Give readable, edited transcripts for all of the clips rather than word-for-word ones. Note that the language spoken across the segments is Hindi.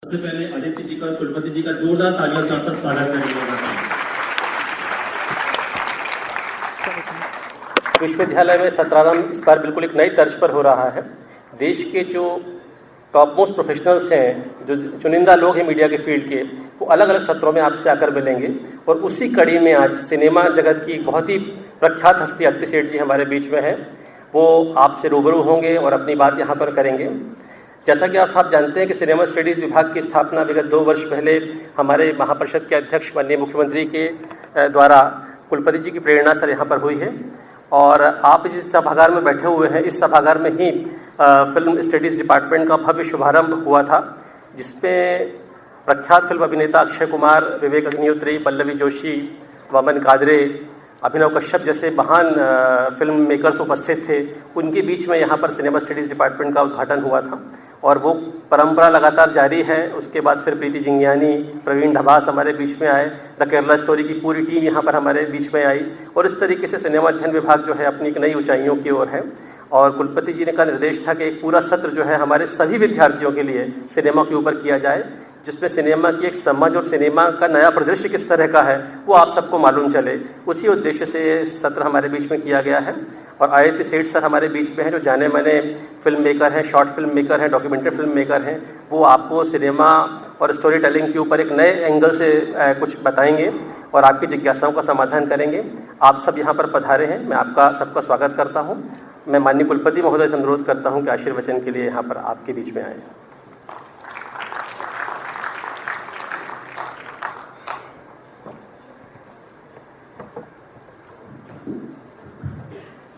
सबसे पहले आदित्य जी का और कुलपति जी का जोरदार तालियों से साथ स्वागत करेंगे। विश्वविद्यालय में सत्रारंभ इस बार बिल्कुल एक नई तर्ज पर हो रहा है। देश के जो टॉप मोस्ट प्रोफेशनल्स हैं, जो चुनिंदा लोग हैं मीडिया के फील्ड के, वो अलग अलग सत्रों में आपसे आकर मिलेंगे। और उसी कड़ी में आज सिनेमा जगत की बहुत ही प्रख्यात हस्ती आदित्य सेठ जी हमारे बीच में है। वो आपसे रूबरू होंगे और अपनी बात यहाँ पर करेंगे। जैसा कि आप सब जानते हैं कि सिनेमा स्टडीज़ विभाग की स्थापना विगत 2 वर्ष पहले हमारे महापरिषद के अध्यक्ष माननीय मुख्यमंत्री के द्वारा कुलपति जी की प्रेरणा से यहाँ पर हुई है। और आप इस सभागार में बैठे हुए हैं। इस सभागार में ही फिल्म स्टडीज़ डिपार्टमेंट का भव्य शुभारंभ हुआ था, जिसमें प्रख्यात फिल्म अभिनेता अक्षय कुमार, विवेक अग्निहोत्री, पल्लवी जोशी, वमन कादरे, अभिनव कश्यप जैसे महान फिल्म मेकर्स उपस्थित थे। उनके बीच में यहाँ पर सिनेमा स्टडीज़ डिपार्टमेंट का उद्घाटन हुआ था और वो परंपरा लगातार जारी है। उसके बाद फिर प्रीति जिंगियानी, प्रवीण ढबास हमारे बीच में आए। द केरला स्टोरी की पूरी टीम यहाँ पर हमारे बीच में आई और इस तरीके से सिनेमा अध्ययन विभाग जो है अपनी एक नई ऊंचाइयों की ओर है। और कुलपति जी ने का निर्देश था कि एक पूरा सत्र जो है हमारे सभी विद्यार्थियों के लिए सिनेमा के ऊपर किया जाए, जिसमें सिनेमा की एक समझ और सिनेमा का नया परिदृश्य किस तरह का है वो आप सबको मालूम चले। उसी उद्देश्य से ये सत्र हमारे बीच में किया गया है। और आदित्य सेठ सर हमारे बीच में हैं, जो जाने माने फिल्म मेकर हैं, शॉर्ट फिल्म मेकर हैं, डॉक्यूमेंट्री फिल्म मेकर हैं। वो आपको सिनेमा और स्टोरी टेलिंग के ऊपर एक नए एंगल से कुछ बताएंगे और आपकी जिज्ञासाओं का समाधान करेंगे। आप सब यहाँ पर पधारे हैं, मैं आपका सबका स्वागत करता हूँ। मैं माननीय कुलपति महोदय से अनुरोध करता हूँ कि आशीर्वचन के लिए यहाँ पर आपके बीच में आए।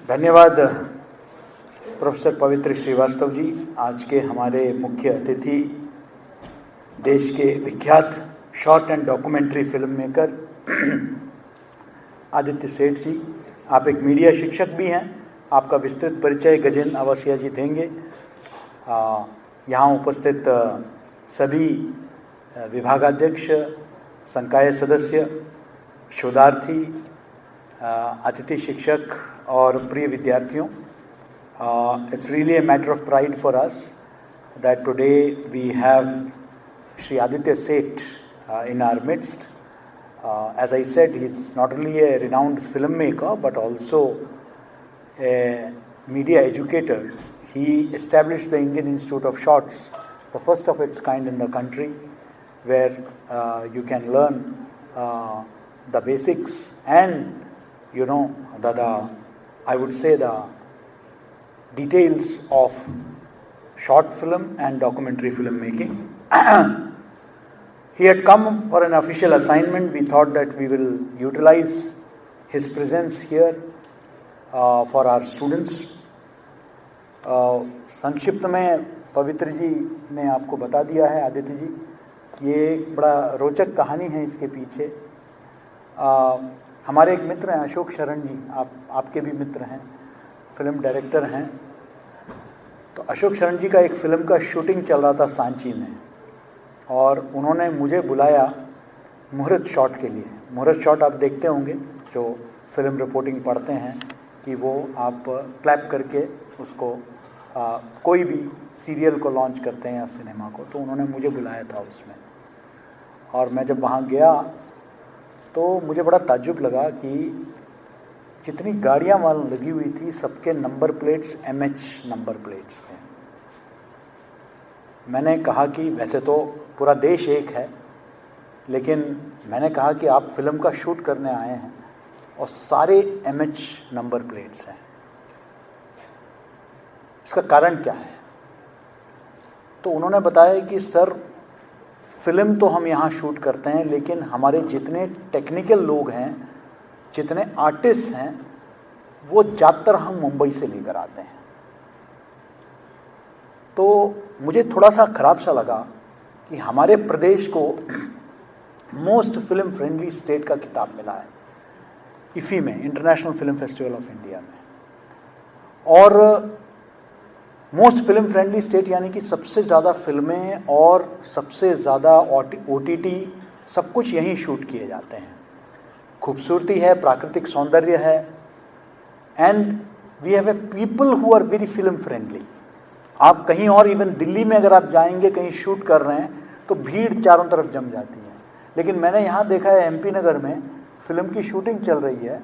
धन्यवाद प्रोफेसर पवित्र श्रीवास्तव जी। आज के हमारे मुख्य अतिथि, देश के विख्यात short and documentary film maker Aditya सेठ जी। आप एक मीडिया शिक्षक भी हैं। आपका विस्तृत परिचय गजेंद्र अवस्थिया जी देंगे। यहाँ उपस्थित सभी विभागाध्यक्ष, संकाय सदस्य, शोधार्थी, अतिथि शिक्षक और प्रिय विद्यार्थियों, it's really a matter of pride for us that today we have Shri Aditya Seth in our midst. As I said, he is not only a renowned filmmaker but also a media educator. He established the Indian Institute of Shorts, the first of its kind in the country, where you can learn the basics and I would say the details of short film and documentary filmmaking. He had come for an official assignment. We thought that we will utilize his presence here for our students. संक्षिप्त में पवित्र जी ने आपको बता दिया है, आदित्य जी, ये एक बड़ा रोचक कहानी है इसके पीछे। हमारे एक मित्र हैं अशोक शरण जी, आपके भी मित्र हैं, फिल्म डायरेक्टर हैं। तो अशोक शरण जी का एक फ़िल्म का शूटिंग चल रहा था सांची में और उन्होंने मुझे बुलाया मुहूर्त शॉट के लिए। मुहूर्त शॉट आप देखते होंगे, जो फिल्म रिपोर्टिंग पढ़ते हैं कि वो आप क्लैप करके उसको कोई भी सीरियल को लॉन्च करते हैं या सिनेमा को। तो उन्होंने मुझे बुलाया था उसमें और मैं जब वहाँ गया तो मुझे बड़ा ताज्जुब लगा कि जितनी गाड़ियाँ वहाँ लगी हुई थी सबके number plates MH number plates थे। मैंने कहा कि वैसे तो पूरा देश एक है, लेकिन मैंने कहा कि आप फिल्म का शूट करने आए हैं और सारे MH नंबर प्लेट्स हैं, इसका कारण क्या है? तो उन्होंने बताया कि सर, फिल्म तो हम यहाँ शूट करते हैं, लेकिन हमारे जितने टेक्निकल लोग हैं, जितने आर्टिस्ट हैं, वो ज़्यादातर हम मुंबई से लेकर आते हैं। तो मुझे थोड़ा सा ख़राब सा लगा कि हमारे प्रदेश को मोस्ट फिल्म फ्रेंडली स्टेट का खिताब मिला है इफ़ी में, international film festival of India में। और मोस्ट फिल्म फ्रेंडली स्टेट यानी कि सबसे ज़्यादा फिल्में और सबसे ज़्यादा OTT सब कुछ यहीं शूट किए जाते हैं। खूबसूरती है, प्राकृतिक सौंदर्य है, and we have a people who are very film friendly. आप कहीं और, इवन दिल्ली में अगर आप जाएंगे, कहीं शूट कर रहे हैं, तो भीड़ चारों तरफ जम जाती है। लेकिन मैंने यहाँ देखा है MP नगर में फिल्म की शूटिंग चल रही है,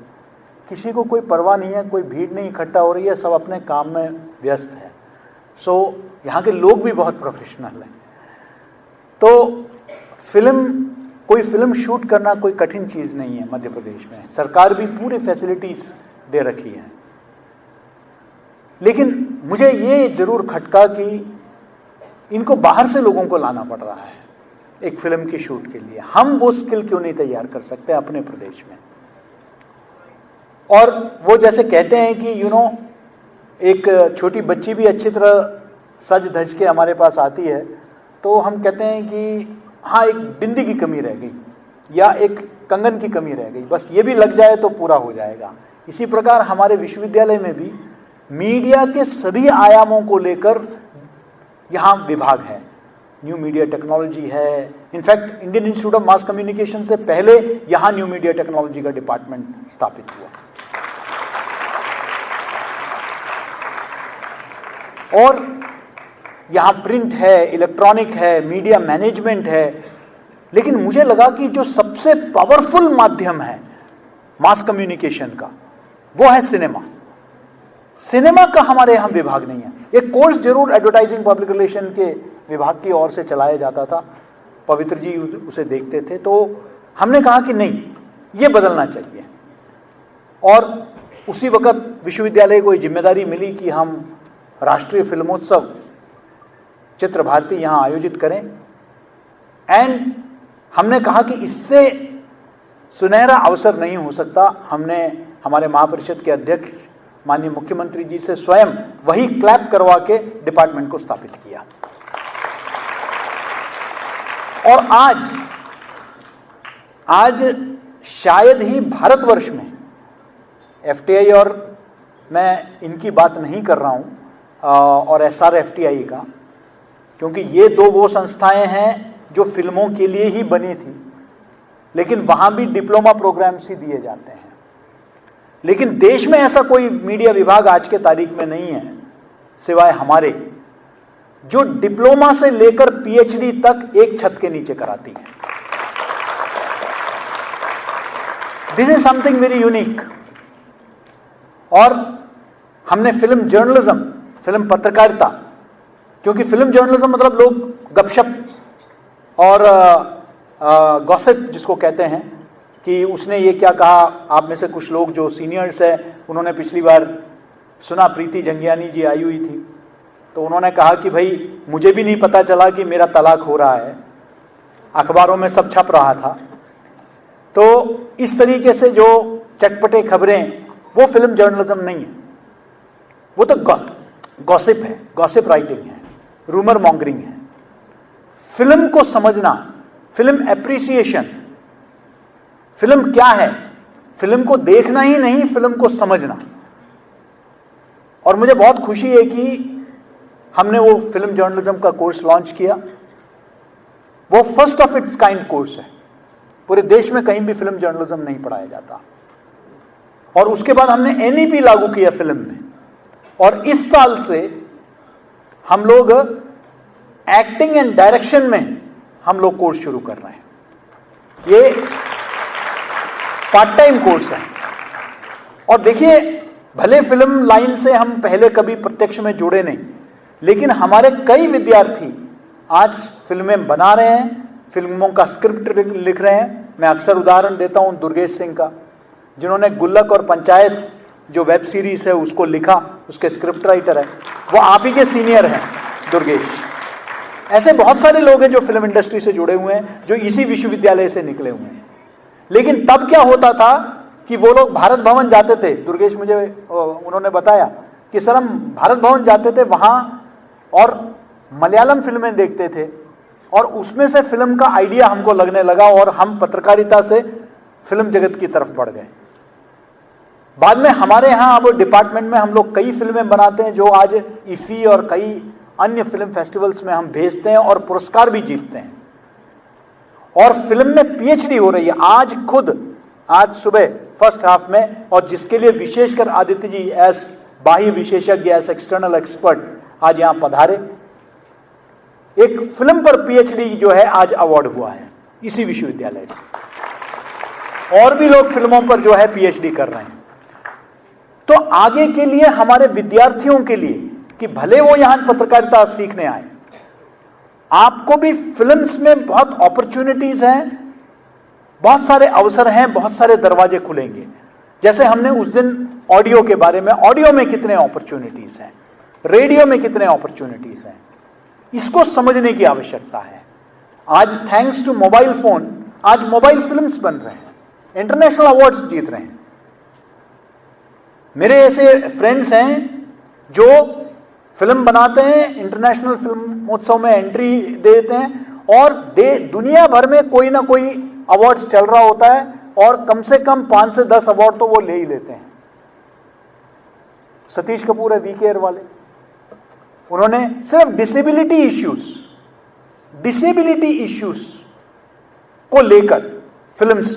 किसी को कोई परवाह नहीं है, कोई भीड़ नहीं इकट्ठा हो रही है, सब अपने काम में व्यस्त है। सो यहाँ के लोग भी बहुत प्रोफेशनल हैं। तो कोई फिल्म शूट करना कोई कठिन चीज़ नहीं है मध्य प्रदेश में, सरकार भी पूरी फैसिलिटीज दे रखी है। लेकिन मुझे ये जरूर खटका कि इनको बाहर से लोगों को लाना पड़ रहा है एक फिल्म की शूट के लिए। हम वो स्किल क्यों नहीं तैयार कर सकते अपने प्रदेश में? और वो जैसे कहते हैं कि एक छोटी बच्ची भी अच्छी तरह सज धज के हमारे पास आती है, तो हम कहते हैं कि हाँ, एक बिंदी की कमी रह गई या एक कंगन की कमी रह गई, बस ये भी लग जाए तो पूरा हो जाएगा। इसी प्रकार हमारे विश्वविद्यालय में भी मीडिया के सभी आयामों को लेकर यहाँ विभाग है, न्यू मीडिया टेक्नोलॉजी है। In fact Indian institute of mass communication से पहले यहाँ न्यू मीडिया टेक्नोलॉजी का डिपार्टमेंट स्थापित हुआ। और यहाँ प्रिंट है, इलेक्ट्रॉनिक है, मीडिया मैनेजमेंट है। लेकिन मुझे लगा कि जो सबसे पावरफुल माध्यम है मास कम्युनिकेशन का, वो है सिनेमा। सिनेमा का हमारे यहाँ विभाग नहीं है। एक कोर्स जरूर एडवर्टाइजिंग पब्लिक रिलेशन के विभाग की ओर से चलाया जाता था, पवित्र जी उसे देखते थे। तो हमने कहा कि नहीं, ये बदलना चाहिए। और उसी वक्त विश्वविद्यालय को ये जिम्मेदारी मिली कि हम राष्ट्रीय फिल्मोत्सव चित्र भारती यहाँ आयोजित करें। एंड हमने कहा कि इससे सुनहरा अवसर नहीं हो सकता। हमने हमारे महापरिषद के अध्यक्ष माननीय मुख्यमंत्री जी से स्वयं वही क्लैप करवा के डिपार्टमेंट को स्थापित किया। और आज शायद ही भारतवर्ष में FTI, और मैं इनकी बात नहीं कर रहा हूं, और SRFTI का, क्योंकि ये दो वो संस्थाएं हैं जो फिल्मों के लिए ही बनी थी, लेकिन वहां भी डिप्लोमा प्रोग्राम्स ही दिए जाते हैं। लेकिन देश में ऐसा कोई मीडिया विभाग आज के तारीख में नहीं है सिवाय हमारे, जो डिप्लोमा से लेकर PhD तक एक छत के नीचे कराती है। This is something very unique. और हमने फिल्म जर्नलिज्म, फिल्म पत्रकारिता, क्योंकि फिल्म जर्नलिज्म मतलब लोग गपशप और गॉसिप जिसको कहते हैं कि उसने ये क्या कहा। आप में से कुछ लोग जो सीनियर्स हैं, उन्होंने पिछली बार सुना, प्रीति जंगियानी जी आई हुई थी, तो उन्होंने कहा कि भाई मुझे भी नहीं पता चला कि मेरा तलाक हो रहा है, अखबारों में सब छप रहा था। तो इस तरीके से जो चटपटे खबरें, वो फिल्म जर्नलिज्म नहीं है, वो तो गॉसिप है, गॉसिप राइटिंग है, रूमर मॉन्गरिंग है। फिल्म को समझना, फिल्म एप्रिसिएशन, फिल्म क्या है, फिल्म को देखना ही नहीं, फिल्म को समझना। और मुझे बहुत खुशी है कि हमने वो फिल्म जर्नलिज्म का कोर्स लॉन्च किया। वो first of its kind course है, पूरे देश में कहीं भी फिल्म जर्नलिज्म नहीं पढ़ाया जाता। और उसके बाद हमने NEP लागू किया फिल्म में, और इस साल से हम लोग एक्टिंग एंड डायरेक्शन में हम लोग कोर्स शुरू कर रहे हैं। ये पार्ट टाइम कोर्स है। और देखिए, भले फिल्म लाइन से हम पहले कभी प्रत्यक्ष में जुड़े नहीं, लेकिन हमारे कई विद्यार्थी आज फिल्में बना रहे हैं, फिल्मों का स्क्रिप्ट लिख रहे हैं। मैं अक्सर उदाहरण देता हूं दुर्गेश सिंह का, जिन्होंने गुल्लक और पंचायत जो वेब सीरीज है उसको लिखा, उसके स्क्रिप्ट राइटर है, वो आप ही के सीनियर हैं दुर्गेश। ऐसे बहुत सारे लोग हैं जो फिल्म इंडस्ट्री से जुड़े हुए हैं, जो इसी विश्वविद्यालय से निकले हुए हैं। लेकिन तब क्या होता था कि वो लोग भारत भवन जाते थे, दुर्गेश मुझे उन्होंने बताया कि सर हम भारत भवन जाते थे वहां और मलयालम फिल्में देखते थे, और उसमें से फिल्म का आइडिया हमको लगने लगा, और हम पत्रकारिता से फिल्म जगत की तरफ बढ़ गए। बाद में हमारे यहाँ अब डिपार्टमेंट में हम लोग कई फिल्में बनाते हैं, जो आज IFFI और कई अन्य फिल्म फेस्टिवल्स में हम भेजते हैं और पुरस्कार भी जीतते हैं। और फिल्म में PhD हो रही है आज सुबह फर्स्ट हाफ में, और जिसके लिए विशेषकर आदित्य जी एस बाह्य विशेषज्ञ, एस एक्सटर्नल एक्सपर्ट आज यहाँ पधारे। एक फिल्म पर पीएचडी जो है आज अवार्ड हुआ है इसी विश्वविद्यालय से। और भी लोग फिल्मों पर जो है पीएचडी कर रहे हैं। तो आगे के लिए हमारे विद्यार्थियों के लिए कि भले वो यहां पत्रकारिता सीखने आए, आपको भी फिल्म्स में बहुत अपॉर्चुनिटीज हैं, बहुत सारे अवसर हैं, बहुत सारे दरवाजे खुलेंगे। जैसे हमने उस दिन ऑडियो के बारे में, ऑडियो में कितने अपॉर्चुनिटीज हैं, रेडियो में कितने अपॉर्चुनिटीज हैं, इसको समझने की आवश्यकता है। आज थैंक्स टू मोबाइल फोन आज मोबाइल फिल्म्स बन रहे हैं, इंटरनेशनल अवार्ड्स जीत रहे हैं। मेरे ऐसे फ्रेंड्स हैं जो फिल्म बनाते हैं, इंटरनेशनल फिल्म उत्सव में एंट्री देते हैं और दुनिया भर में कोई ना कोई अवार्ड्स चल रहा होता है और कम से कम 5 से 10 अवार्ड तो वो ले ही लेते हैं। सतीश कपूर है वीकेयर वाले, उन्होंने सिर्फ डिसेबिलिटी इश्यूज को लेकर फिल्म्स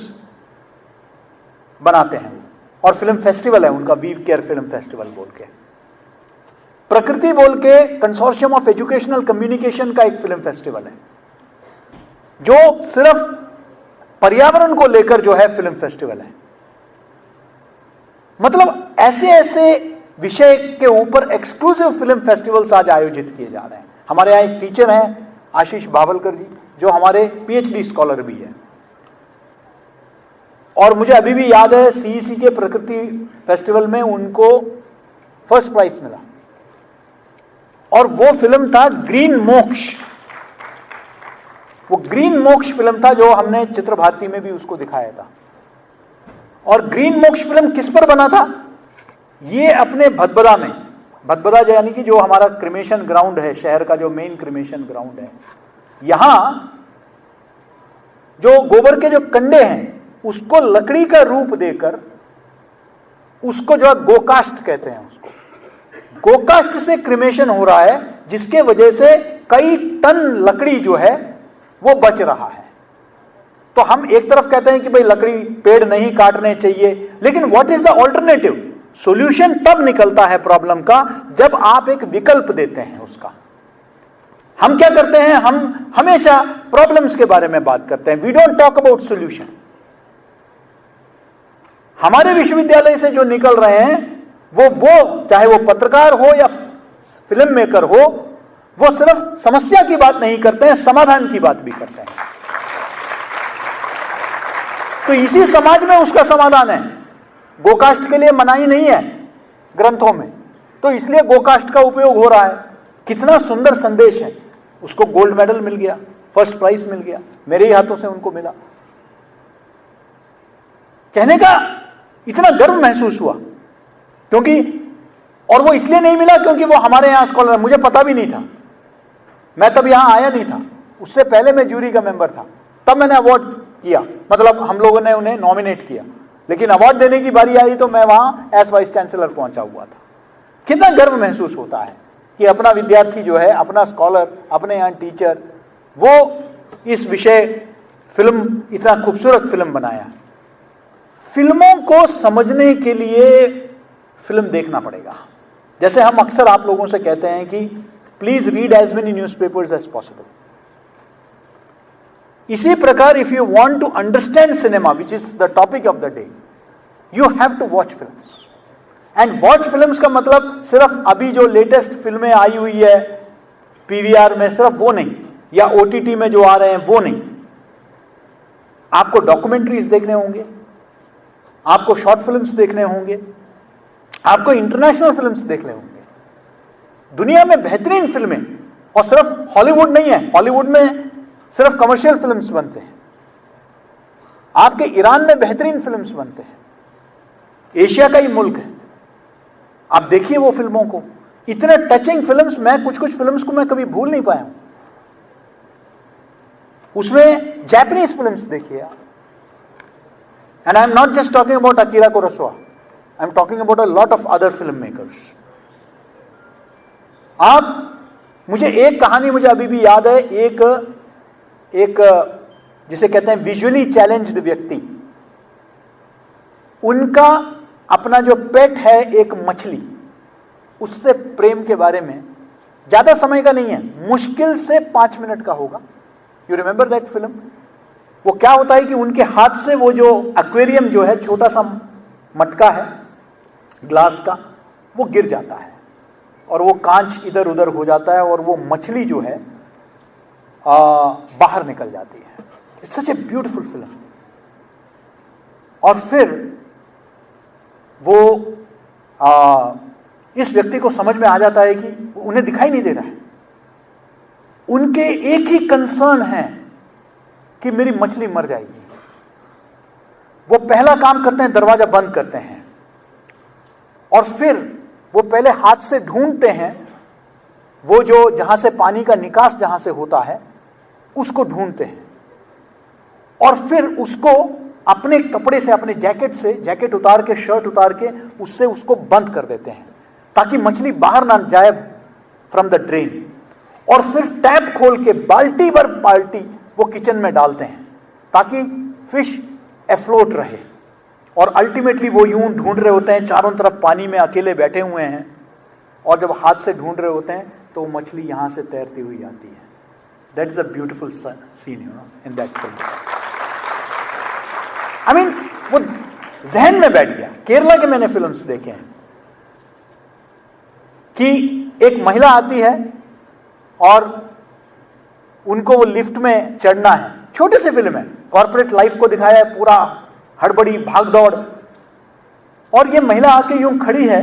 बनाते हैं और फिल्म फेस्टिवल है उनका, वी केयर फिल्म फेस्टिवल बोल के। प्रकृति बोल के कंसोर्शियम ऑफ एजुकेशनल कम्युनिकेशन का एक फिल्म फेस्टिवल है जो सिर्फ पर्यावरण को लेकर जो है फिल्म फेस्टिवल है। मतलब ऐसे ऐसे विषय के ऊपर एक्सक्लूसिव फिल्म फेस्टिवल्स आज आयोजित किए जा रहे हैं। हमारे यहाँ एक टीचर हैं आशीष बावलकर जी, जो हमारे पीएचडी स्कॉलर भी है, और मुझे अभी भी याद है सीईसी के प्रकृति फेस्टिवल में उनको फर्स्ट प्राइज मिला और वो फिल्म था ग्रीन मोक्ष। वो ग्रीन मोक्ष फिल्म था जो हमने चित्र भारती में भी उसको दिखाया था। और ग्रीन मोक्ष फिल्म किस पर बना था? ये अपने भदभदा में, भदभदा यानी कि जो हमारा क्रिमेशन ग्राउंड है, शहर का जो मेन क्रिमेशन ग्राउंड है, यहां जो गोबर के जो कंडे हैं उसको लकड़ी का रूप देकर उसको जो गोकास्ट कहते हैं, उसको गोकास्ट से क्रिमेशन हो रहा है, जिसके वजह से कई टन लकड़ी जो है वो बच रहा है। तो हम एक तरफ कहते हैं कि भाई लकड़ी पेड़ नहीं काटने चाहिए, लेकिन what is the alternative? Solution तब निकलता है प्रॉब्लम का जब आप एक विकल्प देते हैं उसका। हम क्या करते हैं? हम हमेशा प्रॉब्लम्स के बारे में बात करते हैं, we don't talk about solution. हमारे विश्वविद्यालय से जो निकल रहे हैं वो चाहे वो पत्रकार हो या फिल्म मेकर हो, वो सिर्फ समस्या की बात नहीं करते हैं, समाधान की बात भी करते हैं। तो इसी समाज में उसका समाधान है। गोकास्ट के लिए मनाही नहीं है ग्रंथों में, तो इसलिए गोकास्ट का उपयोग हो रहा है। कितना सुंदर संदेश है। उसको गोल्ड मेडल मिल गया, फर्स्ट प्राइज मिल गया, मेरे ही हाथों से उनको मिला। कहने का इतना गर्व महसूस हुआ, क्योंकि और वो इसलिए नहीं मिला क्योंकि वो हमारे यहां स्कॉलर है। मुझे पता भी नहीं था, मैं तब यहां आया नहीं था, उससे पहले मैं जूरी का मेंबर था, तब मैंने अवार्ड किया, मतलब हम लोगों ने उन्हें नॉमिनेट किया, लेकिन अवार्ड देने की बारी आई तो मैं वहां एज वाइस चांसलर पहुंचा हुआ था। कितना गर्व महसूस होता है कि अपना विद्यार्थी जो है, अपना स्कॉलर, अपने यहाँ टीचर, वो इस विषय फिल्म, इतना खूबसूरत फिल्म बनाया। फिल्मों को समझने के लिए फिल्म देखना पड़ेगा। जैसे हम अक्सर आप लोगों से कहते हैं कि please read as many newspapers as possible. इसी प्रकार if you want to understand cinema, which is the topic of the day, you have to watch films. And watch films का मतलब सिर्फ अभी जो लेटेस्ट फिल्में आई हुई है पीवीआर में, सिर्फ वो नहीं, या ओटीटी में जो आ रहे हैं वो नहीं। आपको डॉक्यूमेंट्रीज देखने होंगे, आपको शॉर्ट फिल्म्स देखने होंगे, आपको इंटरनेशनल फिल्म्स देखने होंगे। दुनिया में बेहतरीन फिल्में, और सिर्फ हॉलीवुड नहीं है, हॉलीवुड में सिर्फ कमर्शियल फिल्म्स बनते हैं। आपके ईरान में बेहतरीन फिल्म्स बनते हैं। एशिया का ही मुल्क है, आप देखिए वो फिल्मों को, इतने टचिंग फिल्म्स। मैं कुछ फिल्म्स को मैं कभी भूल नहीं पाया हूं। उसमें जापानीज फिल्म्स देखिए आप, and I am not just talking about Akira Kurosawa, I am talking about a lot of other film makers. आप, मुझे एक कहानी मुझे अभी भी याद है, एक जिसे कहते हैं विजुअली चैलेंज्ड व्यक्ति, उनका अपना जो पेट है एक मछली, उससे प्रेम के बारे में ज्यादा समय का नहीं है, मुश्किल से 5 मिनट का होगा। You remember that film? वो क्या होता है कि उनके हाथ से वो जो एक्वेरियम जो है, छोटा सा मटका है ग्लास का, वो गिर जाता है और वो कांच इधर उधर हो जाता है और वो मछली जो है बाहर निकल जाती है। It's such a beautiful film. और फिर वो इस व्यक्ति को समझ में आ जाता है कि उन्हें दिखाई नहीं दे रहा है, उनके एक ही कंसर्न है कि मेरी मछली मर जाएगी। वो पहला काम करते हैं, दरवाजा बंद करते हैं और फिर वो पहले हाथ से ढूंढते हैं, वो जो जहां से पानी का निकास जहां से होता है उसको ढूंढते हैं और फिर उसको अपने कपड़े से, अपने जैकेट से, जैकेट उतार के, शर्ट उतार के उससे उसको बंद कर देते हैं ताकि मछली बाहर ना जाए फ्रॉम द ड्रेन। और फिर टैप खोल के बाल्टी भर बाल्टी वो किचन में डालते हैं ताकि फिश एफ्लोट रहे। और अल्टीमेटली वो यूं ढूंढ रहे होते हैं, चारों तरफ पानी में अकेले बैठे हुए हैं और जब हाथ से ढूंढ रहे होते हैं तो मछली यहां से तैरती हुई आती है। That is a beautiful scene, you know, in that film. I mean, वो जहन में बैठ गया। केरला के मैंने फिल्म्स देखे हैं कि एक महिला आती है और उनको वो लिफ्ट में चढ़ना है। छोटे से फिल्म है, कॉर्पोरेट लाइफ को दिखाया है, पूरा हड़बड़ी भागदौड़। और ये महिला आके यूं खड़ी है,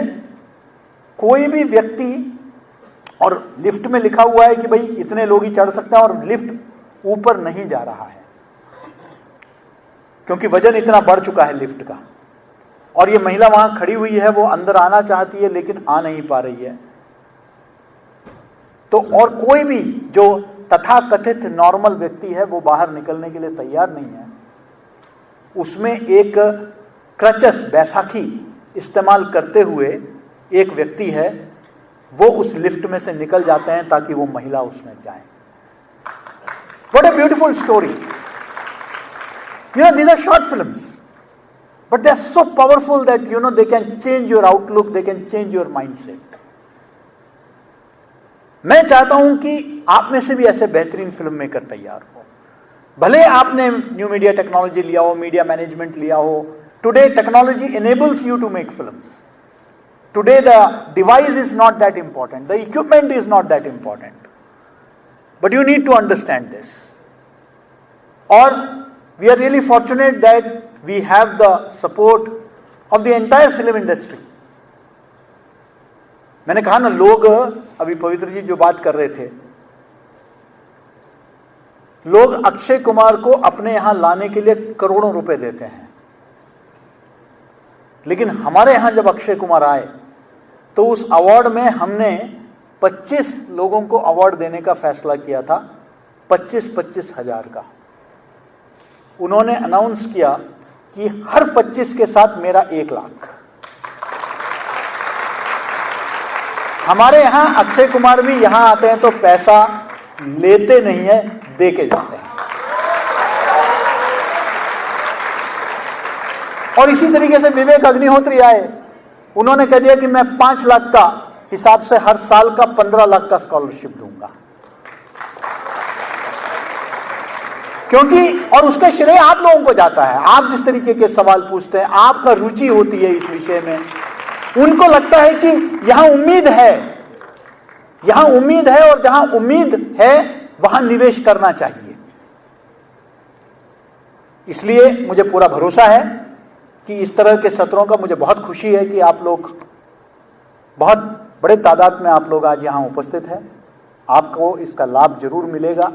कोई भी व्यक्ति, और लिफ्ट में लिखा हुआ है कि भाई इतने लोग ही चढ़ सकते हैं और लिफ्ट ऊपर नहीं जा रहा है क्योंकि वजन इतना बढ़ चुका है लिफ्ट का। और ये महिला वहां खड़ी हुई है, वो अंदर आना चाहती है लेकिन आ नहीं पा रही है। तो और कोई भी जो तथाकथित नॉर्मल व्यक्ति है वो बाहर निकलने के लिए तैयार नहीं है। उसमें एक क्रचस, बैसाखी इस्तेमाल करते हुए एक व्यक्ति है, वो उस लिफ्ट में से निकल जाते हैं ताकि वो महिला उसमें जाए। What a beautiful story. You know, these are short films, but they are so powerful that, you know, they can change your outlook, they can change your mindset. मैं चाहता हूं कि आप में से भी ऐसे बेहतरीन फिल्म मेकर तैयार हो। भले आपने न्यू मीडिया टेक्नोलॉजी लिया हो, मीडिया मैनेजमेंट लिया हो। Today technology enables you to make films. Today the device is not that important, the equipment is not that important, but you need to understand this. Or we are really fortunate that we have the support of the entire film industry. मैंने कहा ना, लोग, अभी पवित्र जी जो बात कर रहे थे, लोग अक्षय कुमार को अपने यहां लाने के लिए करोड़ों रुपए देते हैं, लेकिन हमारे यहां जब अक्षय कुमार आए तो उस अवार्ड में हमने 25 लोगों को अवार्ड देने का फैसला किया था, 25-25 हजार का। उन्होंने अनाउंस किया कि हर 25 के साथ मेरा 1 लाख। हमारे यहां अक्षय कुमार भी यहां आते हैं तो पैसा लेते नहीं है, दे के जाते हैं। और इसी तरीके से विवेक अग्निहोत्री आए, उन्होंने कह दिया कि मैं 5 लाख का हिसाब से हर साल का 15 लाख का स्कॉलरशिप दूंगा, क्योंकि, और उसका श्रेय आप लोगों को जाता है। आप जिस तरीके के सवाल पूछते हैं, आपका रुचि होती है इस विषय में, उनको लगता है कि यहां उम्मीद है, यहां उम्मीद है, और जहां उम्मीद है वहां निवेश करना चाहिए। इसलिए मुझे पूरा भरोसा है कि इस तरह के सत्रों का, मुझे बहुत खुशी है कि आप लोग, बहुत बड़े तादाद में आप लोग आज यहां उपस्थित हैं। आपको इसका लाभ जरूर मिलेगा।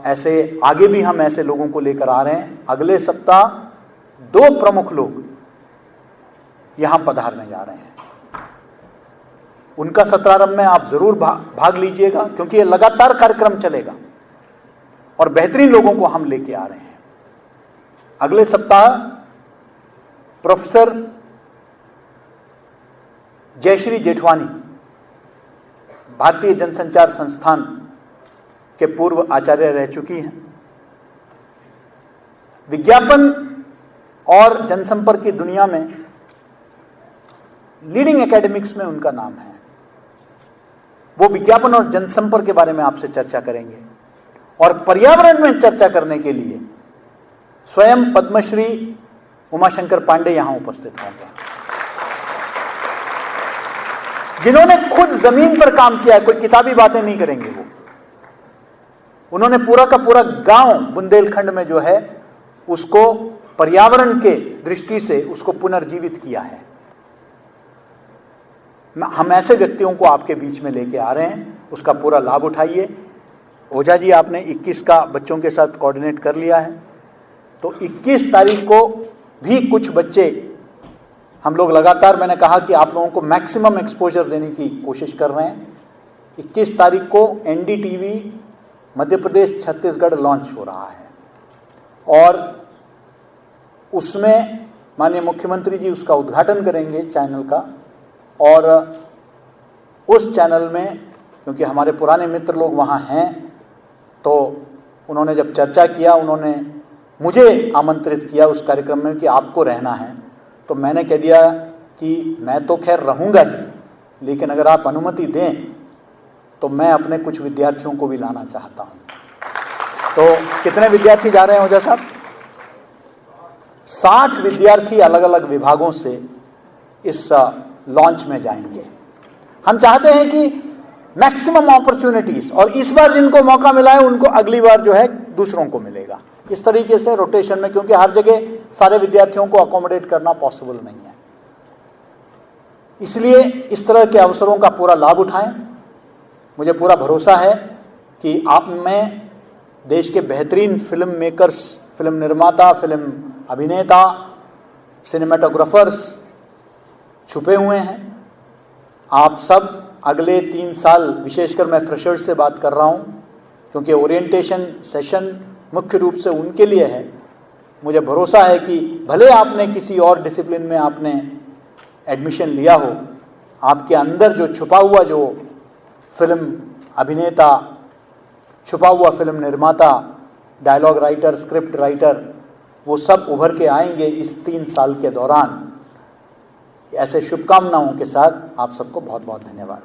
ऐसे आगे भी हम ऐसे लोगों को लेकर आ रहे हैं। अगले सप्ताह 2 प्रमुख लोग यहां पधारने जा रहे हैं। उनका सत्रारंभ में आप जरूर भाग लीजिएगा, क्योंकि ये लगातार कार्यक्रम चलेगा और बेहतरीन लोगों को हम लेके आ रहे हैं। अगले सप्ताह प्रोफेसर जयश्री जेठवानी, भारतीय जनसंचार संस्थान के पूर्व आचार्य रह चुकी हैं। विज्ञापन और जनसंपर्क की दुनिया में लीडिंग एकेडमिक्स में उनका नाम है। वो विज्ञापन और जनसंपर्क के बारे में आपसे चर्चा करेंगे। और पर्यावरण में चर्चा करने के लिए स्वयं पद्मश्री उमाशंकर पांडे यहां उपस्थित होंगे, जिन्होंने खुद जमीन पर काम किया है। कोई किताबी बातें नहीं करेंगे वो। उन्होंने पूरा का पूरा गांव बुंदेलखंड में जो है उसको पर्यावरण के दृष्टि से उसको पुनर्जीवित किया है। हम ऐसे व्यक्तियों को आपके बीच में लेके आ रहे हैं, उसका पूरा लाभ उठाइए। ओझा जी, आपने 21 का बच्चों के साथ कोऑर्डिनेट कर लिया है, तो 21 तारीख को भी कुछ बच्चे हम लोग लगातार, मैंने कहा कि आप लोगों को मैक्सिमम एक्सपोजर देने की कोशिश कर रहे हैं। 21 तारीख को एनडीटीवी मध्य प्रदेश छत्तीसगढ़ लॉन्च हो रहा है और उसमें माननीय मुख्यमंत्री जी उसका उद्घाटन करेंगे चैनल का। और उस चैनल में क्योंकि हमारे पुराने मित्र लोग वहाँ हैं, तो उन्होंने जब चर्चा किया, उन्होंने मुझे आमंत्रित किया उस कार्यक्रम में कि आपको रहना है। तो मैंने कह दिया कि मैं तो खैर रहूँगा ही, लेकिन अगर आप अनुमति दें तो मैं अपने कुछ विद्यार्थियों को भी लाना चाहता हूँ। तो कितने विद्यार्थी जा रहे हैं ओझा साहब? 60 विद्यार्थी अलग अलग विभागों से इस लॉन्च में जाएंगे। हम चाहते हैं कि मैक्सिमम अपॉर्चुनिटीज, और इस बार जिनको मौका मिला है उनको अगली बार जो है दूसरों को मिलेगा। इस तरीके से रोटेशन में, क्योंकि हर जगह सारे विद्यार्थियों को अकोमोडेट करना पॉसिबल नहीं है, इसलिए इस तरह के अवसरों का पूरा लाभ उठाएं। मुझे पूरा भरोसा है कि आप में देश के बेहतरीन फिल्म मेकर्स, फिल्म निर्माता, फिल्म अभिनेता, सिनेमाटोग्राफर्स छुपे हुए हैं। आप सब अगले 3 साल, विशेषकर मैं फ्रेशर्स से बात कर रहा हूं क्योंकि ओरिएंटेशन सेशन मुख्य रूप से उनके लिए है। मुझे भरोसा है कि भले आपने किसी और डिसिप्लिन में आपने एडमिशन लिया हो, आपके अंदर जो छुपा हुआ जो फिल्म अभिनेता, छुपा हुआ फिल्म निर्माता, डायलॉग राइटर, स्क्रिप्ट राइटर, वो सब उभर के आएंगे इस 3 साल के दौरान। ऐसे शुभकामनाओं के साथ आप सबको बहुत बहुत धन्यवाद।